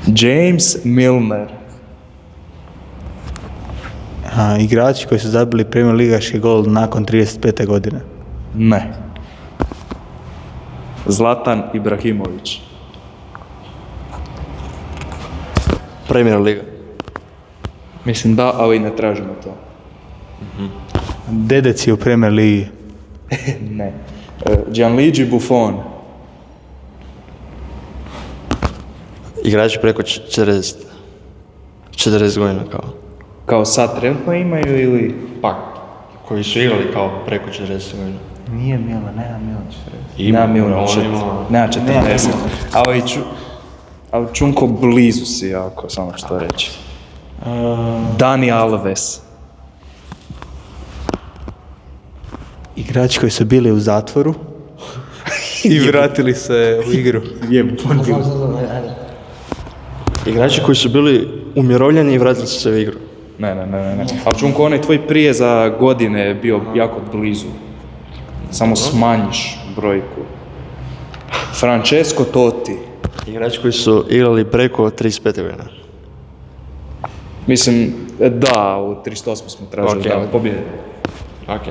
James Milner. Igrači koji su zabili Premier ligaški gol nakon 35. godine. Ne. Zlatan Ibrahimović. Premier liga. Mislim da, ali ne tražimo to. Dedec je u Premier ligi. Ne. Gianluigi Buffon. Igrači preko 40 godina kao. Kao sad trenutno imaju ili... Pa, koji su igrali kao preko 40 godina. Nije Milan, nema Milan 40. Nema Milan 40. Nema 40. Ali Čunko blizu si jako, samo što reći. Dani Alves. Igrači koji su bili u zatvoru i vratili se u igru. Igrači koji su bili umirovljeni i vratili su se u igru. Ne. Ali Čunko, onaj tvoj prije za godine je bio jako blizu. Samo smanjiš brojku. Francesco Totti. Igrači koji su igrali preko 35 godina. Mislim, da, u 38 smo tražili Ok. da pobjede. Ok.